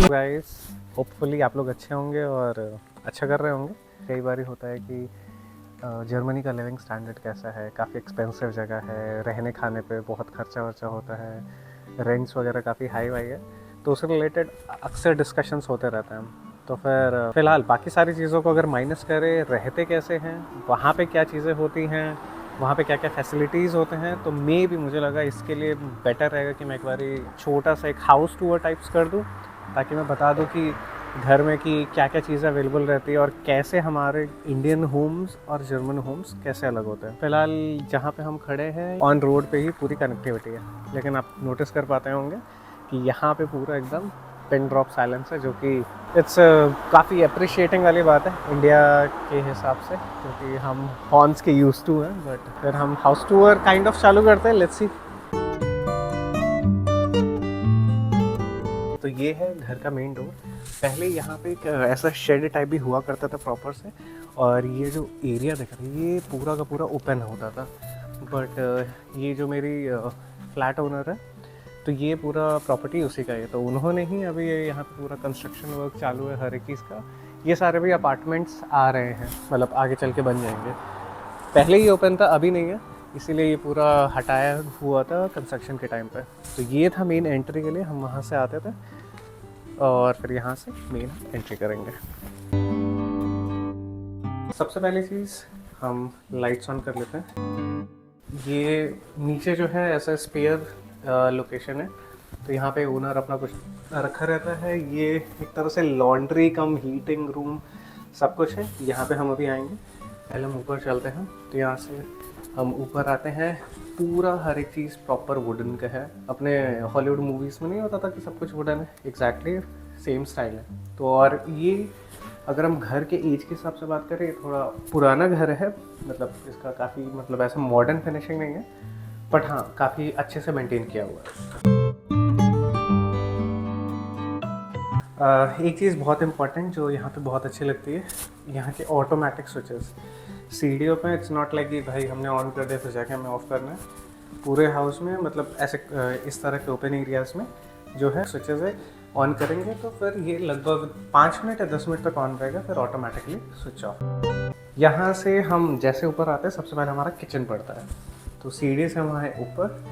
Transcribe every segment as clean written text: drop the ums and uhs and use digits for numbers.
Guys, hopefully आप लोग अच्छे होंगे और अच्छा कर रहे होंगे। कई बार होता है कि जर्मनी का लिविंग स्टैंडर्ड कैसा है, काफ़ी एक्सपेंसिव जगह है, रहने खाने पे बहुत खर्चा वर्चा होता है, रेंट्स वगैरह काफ़ी हाई वाई है, तो उससे रिलेटेड अक्सर डिस्कशंस होते रहते हैं। तो फिर फ़िलहाल बाकी सारी चीज़ों को अगर माइनस करें, रहते कैसे हैं, वहाँ पे क्या चीज़ें होती हैं, वहाँ पे क्या क्या फैसिलिटीज़ होते हैं, तो मे भी मुझे लगा इसके लिए बेटर रहेगा कि मैं एक बारी छोटा सा एक हाउस टूर टाइप्स कर दूँ, ताकि मैं बता दूँ कि घर में कि क्या क्या चीज़ें अवेलेबल रहती है और कैसे हमारे इंडियन होम्स और जर्मन होम्स कैसे अलग होते हैं। फ़िलहाल जहाँ पे हम खड़े हैं ऑन रोड पे ही पूरी कनेक्टिविटी है, लेकिन आप नोटिस कर पाते होंगे कि यहाँ पे पूरा एकदम पिन ड्रॉप साइलेंस है, जो कि इट्स काफ़ी अप्रिशिएटिंग वाली बात है इंडिया के हिसाब से, क्योंकि हम हॉर्न्स के यूज टू हैं। बट फिर हम हाउस टूर काइंड ऑफ चालू करते हैं, लेट्स सी। तो ये है घर का मेन डोर। पहले यहाँ पे एक ऐसा शेड टाइप भी हुआ करता था प्रॉपर से, और ये जो एरिया दिख रहा है ये पूरा का पूरा ओपन होता था। बट ये जो मेरी फ्लैट ओनर है, तो ये पूरा प्रॉपर्टी उसी का है, तो उन्होंने ही अभी यहाँ पे पूरा कंस्ट्रक्शन वर्क चालू है हर एक चीज़ का। ये सारे भी अपार्टमेंट्स आ रहे हैं, मतलब आगे चल के बन जाएंगे। पहले ही ओपन था, अभी नहीं है, इसीलिए ये पूरा हटाया हुआ था कंस्ट्रक्शन के टाइम पे। तो ये था मेन एंट्री के लिए, हम वहाँ से आते थे और फिर यहाँ से मेन एंट्री करेंगे। सबसे पहली चीज़ हम लाइट्स ऑन कर लेते हैं। ये नीचे जो है ऐसा स्पेयर लोकेशन है, तो यहाँ पे ओनर अपना कुछ रखा रहता है। ये एक तरह से लॉन्ड्री कम हीटिंग रूम सब कुछ है। यहाँ पे हम अभी आएंगे, पहले हम ऊपर चलते हैं। तो यहाँ से हम ऊपर आते हैं, पूरा हर एक चीज़ प्रॉपर वुडन का है। अपने हॉलीवुड मूवीज़ में नहीं होता था कि सब कुछ वुडन है, एग्जैक्टली सेम स्टाइल है। तो और ये अगर हम घर के एज के हिसाब से बात करें, ये थोड़ा पुराना घर है, मतलब इसका काफ़ी मतलब ऐसा मॉडर्न फिनिशिंग नहीं है, बट हाँ काफ़ी अच्छे से मेंटेन किया हुआ है। एक चीज़ बहुत इंपॉर्टेंट जो यहाँ पे बहुत अच्छी लगती है, यहाँ के ऑटोमेटिक स्विचेस। सीढ़ियों पे इट्स नॉट लाइक कि भाई हमने ऑन कर दिया फिर जाके हमें ऑफ़ करना है। पूरे हाउस में मतलब ऐसे इस तरह के ओपन एरियाज़ में जो है स्विचेस है, ऑन करेंगे तो फिर ये लगभग 5 मिनट या 10 मिनट तक ऑन रहेगा, फिर ऑटोमेटिकली स्विच ऑफ। यहाँ से हम जैसे ऊपर आते हैं, सबसे पहले हमारा किचन पड़ता है। तो सीढ़ी से हम आए ऊपर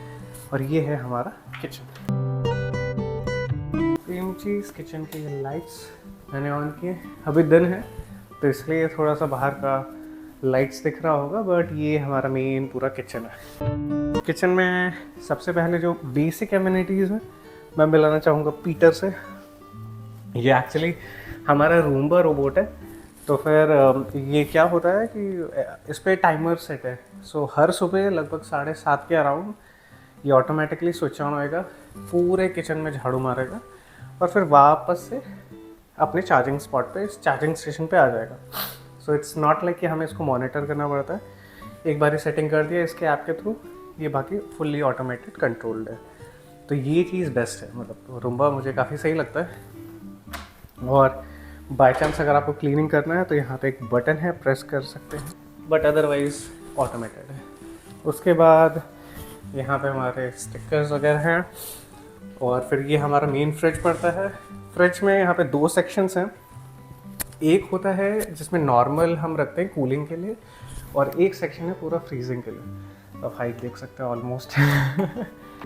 और ये है हमारा किचन। सेम चीज़, किचन की लाइट्स मैंने ऑन किए। अभी दिन है तो इसलिए थोड़ा सा बाहर का लाइट्स दिख रहा होगा, बट ये हमारा मेन पूरा किचन है। किचन में सबसे पहले जो बेसिक एमिनिटीज़ है मैं मिलाना चाहूँगा पीटर से। ये एक्चुअली हमारा रूम्बा रोबोट है। तो फिर ये क्या होता है कि इस पर टाइमर सेट है। सो हर सुबह लगभग 7:30 के अराउंड ये ऑटोमेटिकली स्विच ऑन होएगा, पूरे किचन में झाड़ू मारेगा और फिर वापस से अपने चार्जिंग स्पॉट पे, इस चार्जिंग स्टेशन पे आ जाएगा। सो इट्स नॉट लाइक कि हमें इसको मॉनिटर करना पड़ता है। एक बार सेटिंग कर दिया इसके ऐप के थ्रू, ये बाकी फुल्ली ऑटोमेटेड कंट्रोल्ड है। तो ये चीज़ बेस्ट है, मतलब रूम्बा मुझे काफ़ी सही लगता है। और बाय चांस अगर आपको क्लीनिंग करना है तो यहाँ पे एक बटन है, प्रेस कर सकते हैं, बट अदरवाइज़ ऑटोमेटेड है। उसके बाद यहाँ पे हमारे स्टिकर्स वगैरह हैं और फिर ये हमारा मेन फ्रिज पड़ता है। फ्रिज में यहाँ पे 2 सेक्शंस हैं। एक होता है जिसमें नॉर्मल हम रखते हैं कूलिंग के लिए, और एक सेक्शन है पूरा फ्रीजिंग के लिए। अब हाइट देख सकते हैं ऑलमोस्ट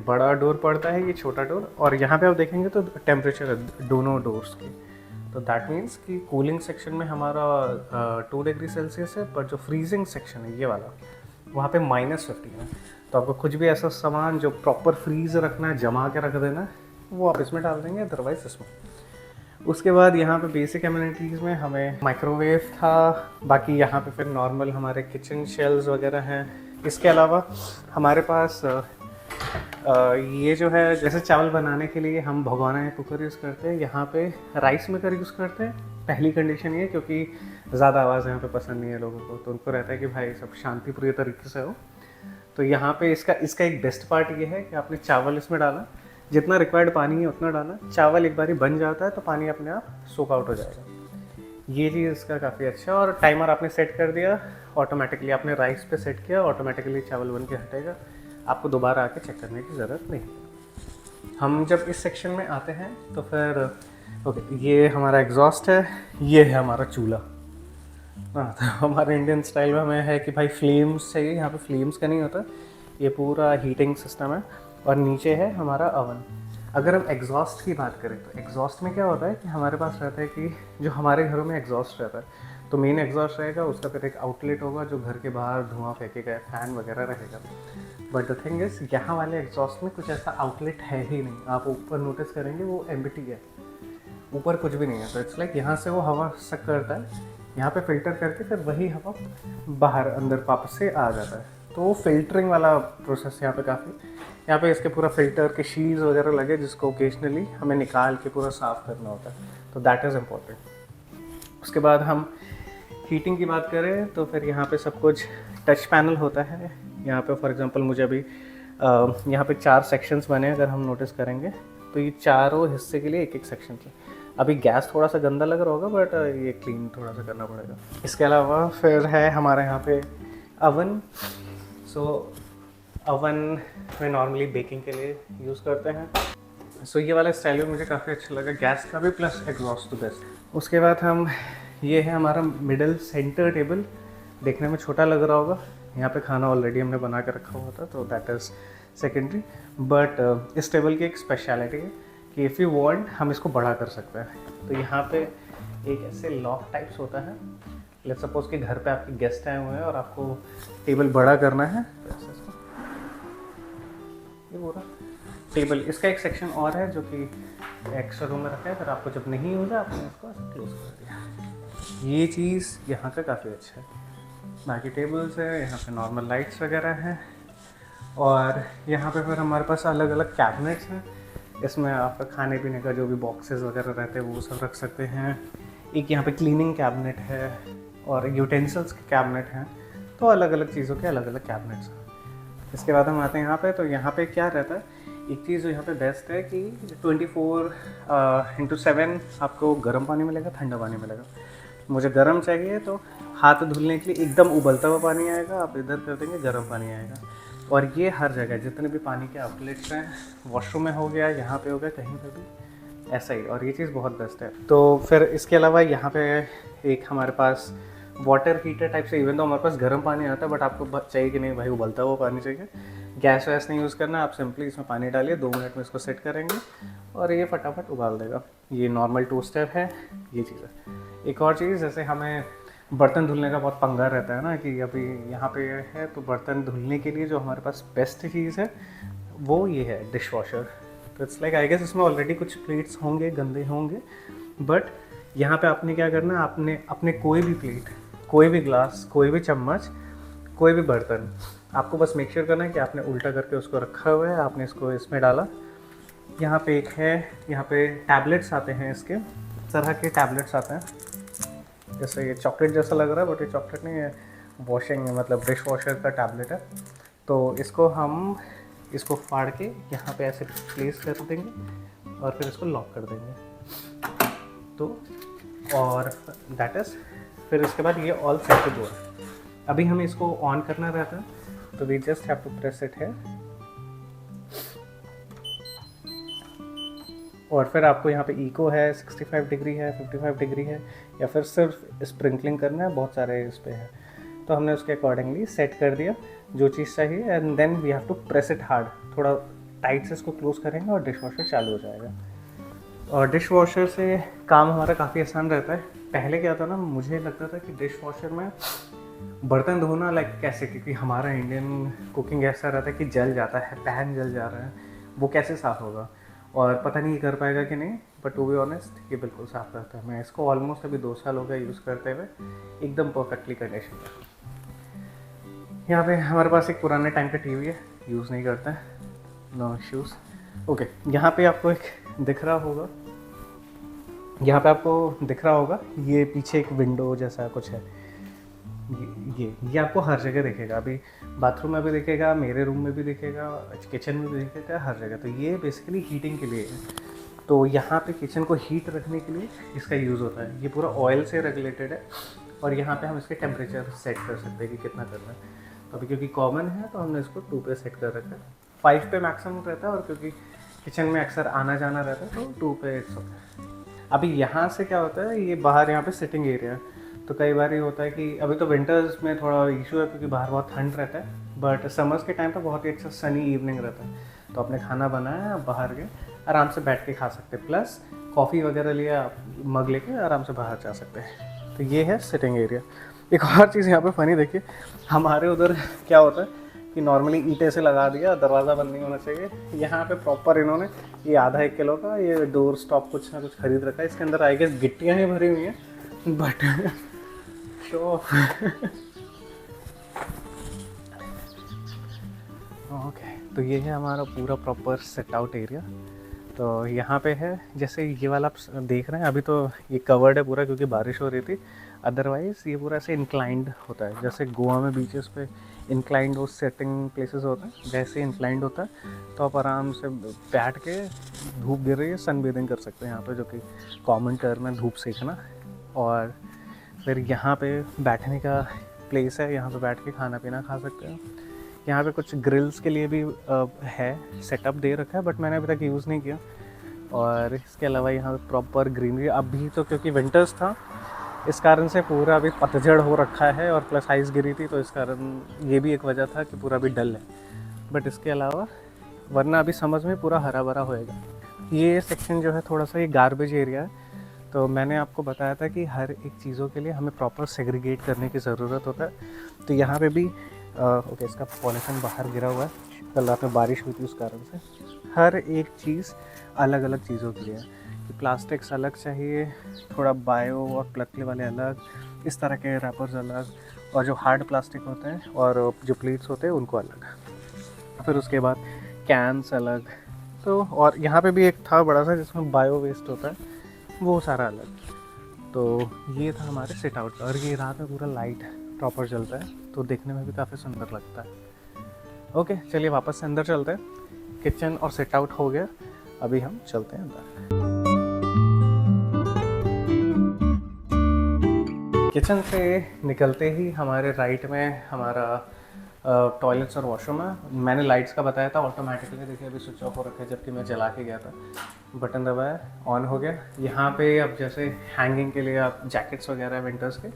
बड़ा डोर पड़ता है, ये छोटा डोर, और यहाँ पे आप देखेंगे तो टेम्परेचर है दोनों डोर्स की। तो दैट मीन्स कि कूलिंग सेक्शन में हमारा 2 डिग्री सेल्सियस है, पर जो फ्रीजिंग सेक्शन है ये वाला, वहाँ पे -15 है। तो आपको कुछ भी ऐसा सामान जो प्रॉपर फ्रीज रखना है, जमा के रख देना है, वो आप इसमें डाल देंगे, अदरवाइज इसमें। उसके बाद यहाँ पे बेसिक एमिनिटीज़ में हमें माइक्रोवेव था। बाकी यहाँ पे फिर नॉर्मल हमारे किचन शेल्स वगैरह हैं। इसके अलावा हमारे पास ये जो है, जैसे चावल बनाने के लिए हम भगोना या कुकर यूज़ करते हैं, यहाँ पे राइस मेकर यूज़ करते हैं। पहली कंडीशन ये, क्योंकि ज़्यादा आवाज़ यहाँ पे पसंद नहीं है लोगों को, तो उनको रहता है कि भाई सब शांतिप्रिय तरीके से हो। तो यहाँ पे इसका एक बेस्ट पार्ट ये है कि आपने चावल इसमें डाला, जितना रिक्वायर्ड पानी है उतना डाला, चावल एक बारी बन जाता है तो पानी अपने आप सोक आउट हो जाएगा। ये चीज़ इसका काफ़ी अच्छा है। और टाइमर आपने सेट कर दिया ऑटोमेटिकली, आपने राइस पे सेट किया, ऑटोमेटिकली चावल बन के हटेगा, आपको दोबारा आके चेक करने की ज़रूरत नहीं। हम जब इस सेक्शन में आते हैं तो फिर ओके, ये हमारा एग्जॉस्ट है, ये है हमारा चूल्हा। हाँ, तो हमारे इंडियन स्टाइल में हमें है कि भाई फ्लेम्स चाहिए, यहाँ पे फ्लेम्स का नहीं होता, ये पूरा हीटिंग सिस्टम है। और नीचे है हमारा अवन। अगर हम एग्जॉस्ट की बात करें तो एग्जॉस्ट में क्या होता है कि हमारे पास रहता है कि जो हमारे घरों में एग्जॉस्ट रहता है तो मेन एग्जॉस्ट रहेगा, उसका फिर एक आउटलेट होगा जो घर के बाहर धुआं फेंकेगा, फैन वगैरह रहेगा। बट द थिंग इज यहाँ वाले एग्जॉस्ट में कुछ ऐसा आउटलेट है ही नहीं। आप ऊपर नोटिस करेंगे वो एम्प्टी है, ऊपर कुछ भी नहीं है। तो इट्स लाइक यहाँ से वो हवा सक करता है, यहाँ पे फिल्टर करके फिर वही हवा बाहर अंदर वापस से आ जाता है। तो वो फिल्टरिंग वाला प्रोसेस यहाँ पे काफ़ी, यहाँ पे इसके पूरा फिल्टर के शील्ड्स वगैरह लगे जिसको ओकेजनली हमें निकाल के पूरा साफ़ करना होता है। तो दैट इज़ इम्पोर्टेंट। उसके बाद हम हीटिंग की बात करें तो फिर यहाँ पे सब कुछ टच पैनल होता है। यहाँ पे फॉर एग्जांपल मुझे अभी यहाँ पे 4 सेक्शंस बने, अगर हम नोटिस करेंगे तो ये चारों हिस्से के लिए एक एक सेक्शन के। अभी गैस थोड़ा सा गंदा लग रहा होगा बट ये क्लीन थोड़ा सा करना पड़ेगा। इसके अलावा फिर है हमारे यहाँ पे अवन। सो अवन में नॉर्मली बेकिंग के लिए यूज़ करते हैं। सो ये वाला स्टाइल भी मुझे काफ़ी अच्छा लगा, गैस का भी प्लस एग्जॉस्ट तो बेस्ट। उसके बाद हम ये है हमारा मिडल सेंटर टेबल, देखने में छोटा लग रहा होगा। यहाँ पे खाना ऑलरेडी हमने बना के रखा हुआ था तो दैट इज़ सेकेंडरी। बट इस टेबल की एक स्पेशलिटी है कि इफ़ यू वांट हम इसको बड़ा कर सकते हैं। तो यहाँ पे एक ऐसे लॉक टाइप्स होता है। लेट्स सपोज कि घर पे आपके गेस्ट आए हुए हैं और आपको टेबल बड़ा करना है तो ऐसे इसको, ये पूरा टेबल, इसका एक सेक्शन और है जो कि एक्स्ट्रा रूम में रखा है। फिर आपको जब नहीं होगा आपने इसको क्लोज कर दिया। ये चीज़ यहाँ का काफ़ी अच्छा है। बाकी टेबल्स है, यहाँ पे नॉर्मल लाइट्स वगैरह हैं। और यहाँ पे फिर हमारे पास अलग अलग कैबिनेट्स हैं। इसमें आपका खाने पीने का जो भी बॉक्सेस वगैरह रहते हैं वो सब रख सकते हैं। एक यहाँ पे क्लीनिंग कैबिनेट है और यूटेंसिल्स के कैबिनेट हैं। तो अलग अलग चीज़ों के अलग अलग कैबिनेट्स हैं। इसके बाद हम आते हैं यहाँ पे, तो यहाँ पे क्या रहता है, एक चीज़ जो यहाँ पे बेस्ट है कि 24/7 आपको गर्म पानी मिलेगा, ठंडा पानी मिलेगा। मुझे गर्म चाहिए तो हाथ धुलने के लिए एकदम उबलता हुआ पानी आएगा, आप इधर कर देंगे गर्म पानी आएगा। और ये हर जगह जितने भी पानी के आउटलेट्स हैं, वॉशरूम में हो गया, यहाँ पे हो गया, कहीं पर भी ऐसा ही। और ये चीज़ बहुत बेस्ट है। तो फिर इसके अलावा यहाँ पे एक हमारे पास वाटर हीटर टाइप से, इवन तो हमारे पास गर्म पानी आता है बट आपको चाहिए कि नहीं भाई उबलता हुआ पानी चाहिए, गैस वैस नहीं यूज़ करना, आप सिंपली इसमें पानी डालिए, 2 मिनट में इसको सेट करेंगे और ये फटाफट उबाल देगा। ये नॉर्मल टोस्टर है, ये चीज़ है। एक और चीज़, जैसे हमें बर्तन धुलने का बहुत पंगा रहता है ना कि अभी यहाँ पे है, तो बर्तन धुलने के लिए जो हमारे पास बेस्ट चीज़ है वो ये है डिश वॉशर। तो इट्स लाइक आई गेस इसमें ऑलरेडी कुछ प्लेट्स होंगे, गंदे होंगे, बट यहाँ पे आपने क्या करना है, आपने अपने कोई भी प्लेट, कोई भी ग्लास, कोई भी चम्मच, कोई भी बर्तन, आपको बस मेक श्योर करना है कि आपने उल्टा करके उसको रखा हुआ है, आपने इसको इसमें डाला। यहाँ पे एक है, यहाँ पे टैबलेट्स आते हैं, इसके तरह के टैबलेट्स आते हैं। जैसे ये चॉकलेट जैसा लग रहा है बट ये चॉकलेट नहीं है, वॉशिंग मतलब डिश वॉशर का टैबलेट है। तो इसको हम इसको फाड़ के यहाँ पे ऐसे प्लेस कर देंगे और फिर इसको लॉक कर देंगे। तो और दैट इज़, फिर इसके बाद ये ऑल सेट टू गो है। अभी हमें इसको ऑन करना रहता है तो we just have to press it है। और फिर आपको यहाँ पे इको है, 65 डिग्री है, 55 डिग्री है, या फिर सिर्फ स्प्रिंकलिंग करना है, बहुत सारे इस पे है। तो हमने उसके अकॉर्डिंगली सेट कर दिया जो चीज़ चाहिए, and then we have to press it hard. थोड़ा टाइट से इसको क्लोज करेंगे और डिश वॉशर चालू हो जाएगा। और डिश वॉशर से काम हमारा काफ़ी आसान रहता है। पहले क्या था ना, मुझे लगता था कि डिश वॉशर में बर्तन धोना लाइक कैसे, क्योंकि हमारा इंडियन कुकिंग ऐसा रहता है कि जल जाता है, पैन जल जा रहा है, वो कैसे साफ़ होगा और पता नहीं कर पाएगा कि नहीं। बट टू बी ऑनेस्ट ये बिल्कुल साफ़ रहता है। मैं इसको ऑलमोस्ट अभी 2 साल हो गया यूज़ करते हुए, एकदम परफेक्टली कंडीशन है। यहाँ पे हमारे पास एक पुराने टाइम का टीवी है, यूज़ नहीं करते हैं, नो इश्यूज़। ओके, यहाँ पे आपको एक दिख रहा होगा, यहाँ पे आपको दिख रहा होगा ये पीछे एक विंडो जैसा कुछ है। ये आपको हर जगह दिखेगा, अभी बाथरूम में भी दिखेगा, मेरे रूम में भी दिखेगा, किचन में भी दिखेगा, हर जगह। तो ये बेसिकली हीटिंग के लिए है। तो यहाँ पे किचन को हीट रखने के लिए इसका यूज़ होता है। ये पूरा ऑयल से रेगुलेटेड है और यहाँ पे हम इसके टेम्परेचर सेट कर सकते हैं कि कितना करना है। तो अभी क्योंकि कॉमन है तो हमने इसको 2 पे सेट कर रखा है। 5 पे मैक्सिमम रहता है, और क्योंकि किचन में अक्सर आना जाना रहता है, तो 2 पे इट्स ओके। अभी यहाँ से क्या होता है, ये बाहर यहाँ पे सिटिंग एरिया है, तो कई बार ये होता है कि अभी तो विंटर्स में थोड़ा इशू है क्योंकि बाहर बहुत ठंड रहता है, बट समर्स के टाइम पे बहुत ही अच्छा सनी इवनिंग रहता है, तो आपने खाना बनाया, आप बाहर गए, आराम से बैठ के खा सकते हैं, प्लस कॉफ़ी वगैरह लिए आप मग लेके आराम से बाहर जा सकते हैं। तो ये है सिटिंग एरिया। एक और चीज़ यहाँ पे फ़नी देखिए, हमारे उधर क्या होता है कि नॉर्मली ईंटें से लगा दिया, दरवाज़ा बंद नहीं होना चाहिए, यहाँ पे प्रॉपर इन्होंने ये आधा 1 किलो का ये डोर स्टॉप कुछ ना कुछ खरीद रखा है। इसके अंदर आई गेस गिट्टियाँ ही भरी हुई हैं, बट शो ओके। तो ये है हमारा पूरा प्रॉपर सेट आउट एरिया। तो यहाँ पे है, जैसे ये वाला आप देख रहे हैं, अभी तो ये कवर्ड है पूरा क्योंकि बारिश हो रही थी, अदरवाइज़ ये पूरा ऐसे इंक्लाइंड होता है, जैसे गोवा में बीचेस पे इंक्लाइंड वो सेटिंग प्लेसेस होता है, वैसे इंक्लाइंड होता है। तो आप आराम से बैठ के, धूप गिर रही है, सन बेदिंग कर सकते हैं यहाँ पे, जो कि कॉमन टर्म है धूप सेकना। और फिर यहाँ पे बैठने का प्लेस है, यहाँ पे बैठ के खाना पीना खा सकते हैं। यहाँ पे कुछ ग्रिल्स के लिए भी है, सेटअप दे रखा है, बट मैंने अभी तक यूज़ नहीं किया। और इसके अलावा यहाँ पे प्रॉपर ग्रीनरी, अभी तो क्योंकि विंटर्स था इस कारण से पूरा अभी पतझड़ हो रखा है, और प्लस आइस गिरी थी, तो इस कारण ये भी एक वजह था कि पूरा अभी डल है। बट इसके अलावा वरना अभी समझ में पूरा हरा भरा होएगा। ये सेक्शन जो है थोड़ा सा ये गार्बेज एरिया है, तो मैंने आपको बताया था कि हर एक चीज़ों के लिए हमें प्रॉपर सेग्रीगेट करने की ज़रूरत होता है। तो यहाँ पे भी ओके, इसका पॉलीथीन बाहर गिरा हुआ है, कल रात में बारिश हुई थी उस कारण से। हर एक चीज़ अलग अलग चीज़ों के लिए है कि प्लास्टिक्स अलग चाहिए, थोड़ा बायो और प्लकले वाले अलग, इस तरह के रैपर्स अलग, और जो हार्ड प्लास्टिक होते हैं और जो प्लेट्स होते हैं उनको अलग, फिर उसके बाद कैंस अलग। तो और यहाँ पे भी एक था बड़ा सा जिसमें बायो वेस्ट होता है, वो सारा अलग। तो ये था हमारे सिट आउट का, और ये रात में पूरा लाइट प्रॉपर चलता है, तो देखने में भी काफ़ी सुंदर लगता है। ओके, चलिए वापस से अंदर चलते हैं। किचन और सिट आउट हो गया, अभी हम चलते हैं अंदर। किचन से निकलते ही हमारे राइट में हमारा टॉयलेट्स और वॉशरूम है। मैंने लाइट्स का बताया था, ऑटोमेटिकली देखिए अभी स्विच ऑफ हो रखा है, जबकि मैं जला के गया था। बटन दबाया, ऑन हो गया। यहाँ पे अब जैसे हैंगिंग के लिए आप जैकेट्स वगैरह विंटर्स के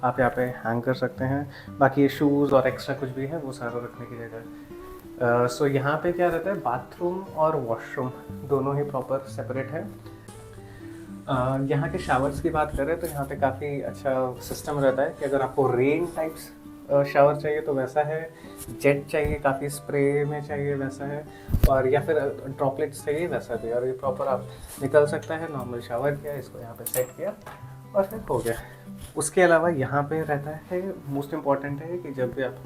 आप यहाँ पे हैंग कर सकते हैं। बाकी ये शूज़ और एक्स्ट्रा कुछ भी है वो सारा रखने की जगह। सो यहाँ पे क्या रहता है, बाथरूम और वॉशरूम दोनों ही प्रॉपर सेपरेट है। यहाँ के शावर्स की बात करें तो यहाँ पे काफ़ी अच्छा सिस्टम रहता है कि अगर आपको रेन टाइप्स शावर चाहिए तो वैसा है, जेट चाहिए काफ़ी स्प्रे में चाहिए वैसा है, और या फिर ड्रॉपलेट्स चाहिए वैसा भी। और ये प्रॉपर आप निकल सकता है, नॉर्मल शावर किया, इसको यहाँ पे सेट किया और फिर हो गया। उसके अलावा यहाँ पे रहता है, मोस्ट इम्पॉर्टेंट है कि जब भी आप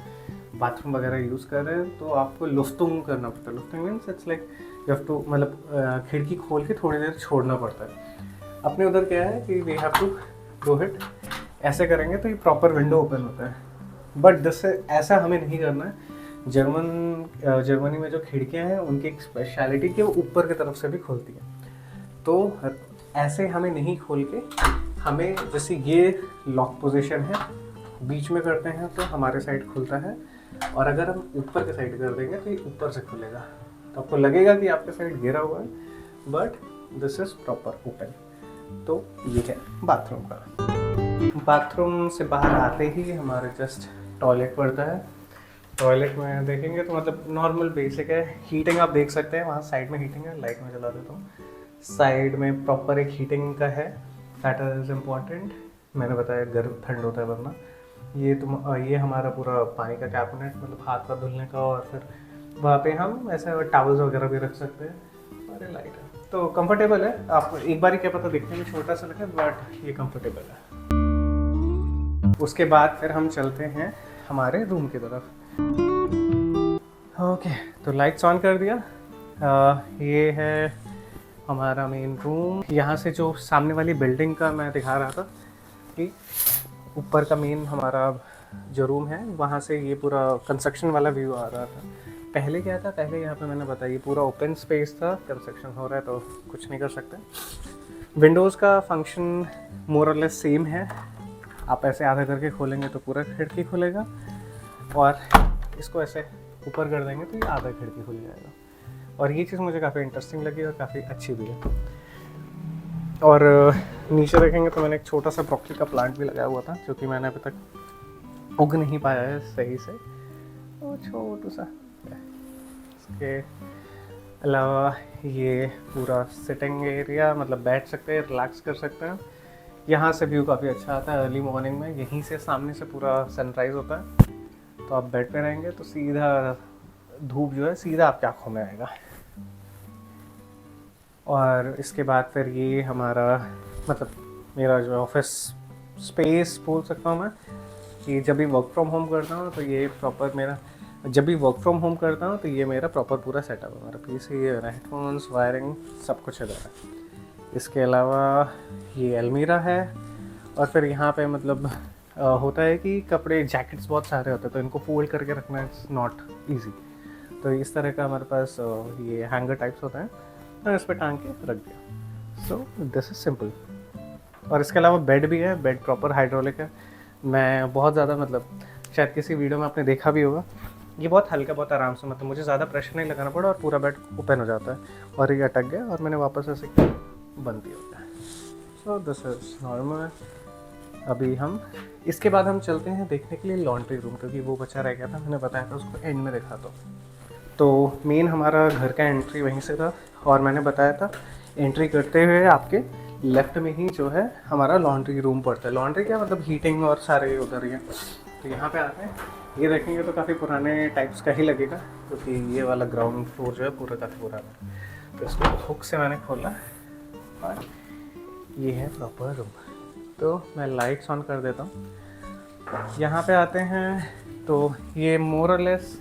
बाथरूम वगैरह यूज़ कर रहे हैं तो आपको लुफ्तुंग करना पड़ता है। लुफ्तुंग means it's like you have to, मतलब खिड़की खोल के थोड़ी देर छोड़ना पड़ता है। अपने उधर क्या है कि we have to do it, ऐसे करेंगे तो ये प्रॉपर विंडो ओपन होता है, बट जैसे ऐसा हमें नहीं करना है। जर्मनी में जो खिड़कियां हैं उनकी एक स्पेशलिटी कि वो ऊपर की तरफ से भी खुलती हैं। तो ऐसे हमें नहीं खोल के, हमें जैसे ये लॉक पोजीशन है, बीच में करते हैं तो हमारे साइड खुलता है, और अगर हम ऊपर के साइड कर देंगे तो ये ऊपर से खुलेगा। तो आपको लगेगा कि आपके साइड गिरा हुआ है, but this is proper open. तो ये है बाथरूम का। बाथरूम से बाहर आते ही हमारे जस्ट टॉयलेट पड़ता है। टॉयलेट में देखेंगे तो मतलब नॉर्मल बेसिक है। हीटिंग आप देख सकते हैं, वहाँ साइड में हीटिंग है, लाइट में जला देता हूँ। साइड में प्रॉपर एक हीटिंग का है, दैट इज़ इम्पॉर्टेंट। मैंने बताया गर्म ठंड होता है वरना। ये हमारा पूरा पानी का कैबिनेट, मतलब हाथ पाथ धुलने का, और फिर वहाँ पे हम ऐसे टॉवल्स वगैरह भी रख सकते हैं। और ये लाइट है तो कंफर्टेबल है। आप एक बार ही क्या पता दिखने में छोटा सा लगे, बट ये कंफर्टेबल है। उसके बाद फिर हम चलते हैं हमारे रूम की तरफ। ओके, तो लाइट्स ऑन कर दिया। ये है हमारा मेन रूम। यहाँ से जो सामने वाली बिल्डिंग का मैं दिखा रहा था कि ऊपर का मेन हमारा जो रूम है, वहाँ से ये पूरा कंस्ट्रक्शन वाला व्यू आ रहा था। पहले क्या था, पहले यहाँ पे मैंने बताया पूरा ओपन स्पेस था, कंस्ट्रक्शन हो रहा है तो कुछ नहीं कर सकते। विंडोज़ का फंक्शन मोर और लेस सेम है। आप ऐसे आधा करके खोलेंगे तो पूरा खिड़की खुलेगा, और इसको ऐसे ऊपर कर देंगे तो ये आधा खिड़की खुल जाएगा। और ये चीज़ मुझे काफ़ी इंटरेस्टिंग लगी और काफ़ी अच्छी भी है। और नीचे देखेंगे तो मैंने एक छोटा सा ब्रोकली का प्लांट भी लगाया हुआ था, जो कि मैंने अभी तक उग नहीं पाया है सही से, वो छोटू सा। इसके अलावा ये पूरा सिटिंग एरिया, मतलब बैठ सकते हैं, रिलैक्स कर सकते हैं। यहाँ से व्यू काफ़ी अच्छा आता है अर्ली मॉर्निंग में, यहीं से सामने से पूरा सनराइज़ होता है। तो आप बेड पे रहेंगे तो सीधा धूप जो है सीधा आपकी आँखों में आएगा। और इसके बाद फिर ये हमारा, मतलब मेरा जो ऑफिस स्पेस बोल सकता हूँ मैं, कि जब भी वर्क फ्रॉम होम करता हूँ तो ये प्रॉपर मेरा, जब भी वर्क फ्रॉम होम करता हूँ तो ये मेरा प्रॉपर पूरा सेटअप है। मेरा पीसी, मेरा हेडफोन्स, वायरिंग, सब कुछ इधर है। इसके अलावा ये अलमीरा है। और फिर यहाँ पे मतलब होता है कि कपड़े, जैकेट्स बहुत सारे होते हैं तो इनको फोल्ड करके रखना इट्स नॉट ईजी। तो इस तरह का हमारे पास ये हैंगर टाइप्स होता है, तो इस पर टांग के रख दिया। So this is simple. और इसके अलावा बेड भी है, बेड प्रॉपर हाइड्रोलिक है। मैं बहुत ज़्यादा, मतलब शायद किसी वीडियो में आपने देखा भी होगा, ये बहुत हल्का, बहुत आराम से, मतलब मुझे ज़्यादा प्रेशर नहीं लगाना पड़ा और पूरा बेड ओपन हो जाता है। और ये अटक गया और मैंने वापस ऐसे बंद दिया होता है। So this is normal. अभी हम इसके बाद हम चलते हैं देखने के लिए लॉन्ड्री रूम, क्योंकि वो बचा रह गया था, मैंने बताया था उसको एंड में दिखा दो। तो मेन हमारा घर का एंट्री वहीं से था, और मैंने बताया था एंट्री करते हुए आपके लेफ़्ट में ही जो है हमारा लॉन्ड्री रूम पड़ता है। लॉन्ड्री क्या, मतलब हीटिंग और सारे उधर ही हैं। तो यहाँ पे आते हैं, ये देखेंगे तो काफ़ी पुराने टाइप्स का ही लगेगा, क्योंकि ये वाला ग्राउंड फ्लोर जो है पूरा काफ़ी पुराना है। तो इसको हुक से मैंने खोला और ये है प्रॉपर रूम। तो मैं लाइट्स ऑन कर देता हूँ। यहाँ पे आते हैं तो ये मोर और लेस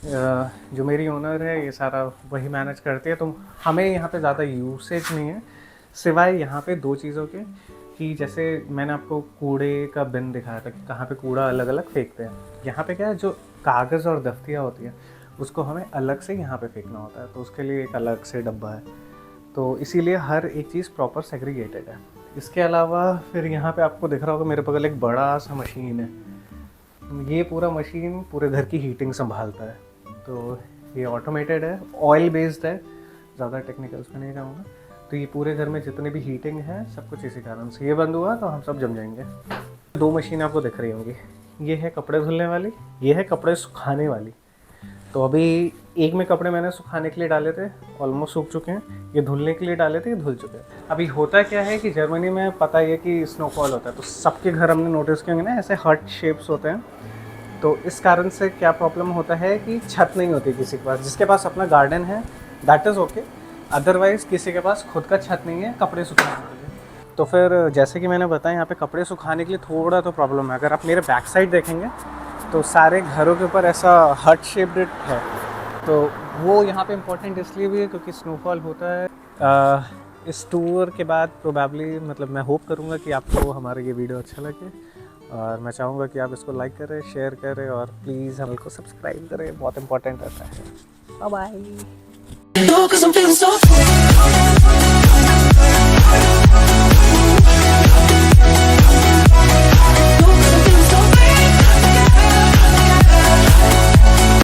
जो मेरी ओनर है ये सारा वही मैनेज करती है, तो हमें यहाँ पे ज़्यादा यूसेज नहीं है, सिवाय यहाँ पे दो चीज़ों के, कि जैसे मैंने आपको कूड़े का बिन दिखाया था कि कहाँ पे कूड़ा अलग अलग फेंकते हैं। यहाँ पे क्या है, जो कागज़ और दफ्तियाँ होती हैं उसको हमें अलग से यहाँ पे फेंकना होता है, तो उसके लिए एक अलग से डब्बा है। तो इसीलिए हर एक चीज़ प्रॉपर सेग्रीगेटेड है। इसके अलावा फिर यहाँ पे आपको दिख रहा होगा मेरे बगल एक बड़ा सा मशीन है। ये पूरा मशीन पूरे घर की हीटिंग संभालता है। तो ये ऑटोमेटेड है, ऑयल बेस्ड है, ज़्यादा टेक्निकल्स में नहीं जाऊँगा। तो ये पूरे घर में जितने भी हीटिंग है सब कुछ इसी कारण से, ये बंद हुआ तो हम सब जम जाएंगे। दो मशीन आपको दिख रही होंगी, ये है कपड़े धुलने वाली, ये है कपड़े सुखाने वाली। तो अभी एक में कपड़े मैंने सुखाने के लिए डाले थे, ऑलमोस्ट सूख चुके हैं। ये धुलने के लिए डाले थे, ये धुल चुके हैं। अभी होता क्या है कि जर्मनी में पता ही है कि स्नोफॉल होता है, तो सबके घर हमने नोटिस किए होंगे ना, ऐसे हार्ट शेप्स होते हैं। तो इस कारण से क्या प्रॉब्लम होता है कि छत नहीं होती किसी के पास। जिसके पास अपना गार्डन है दैट इज़ ओके, अदरवाइज़ किसी के पास खुद का छत नहीं है कपड़े सुखाने के लिए। तो फिर जैसे कि मैंने बताया, यहाँ पे कपड़े सुखाने के लिए थोड़ा तो प्रॉब्लम है। अगर आप मेरे बैक साइड देखेंगे तो सारे घरों के ऊपर ऐसा हर्ट शेप्ड है। तो वो यहाँ पे इम्पोर्टेंट इसलिए भी है क्योंकि स्नोफॉल होता है। इस टूर के बाद प्रोबेबली, मतलब मैं होप करूँगा कि आपको हमारा ये वीडियो अच्छा लगे, और मैं चाहूँगा कि आप इसको लाइक करें, शेयर करें, और प्लीज़ हम को सब्सक्राइब करें, बहुत इंपॉर्टेंट रहता है। Bye bye.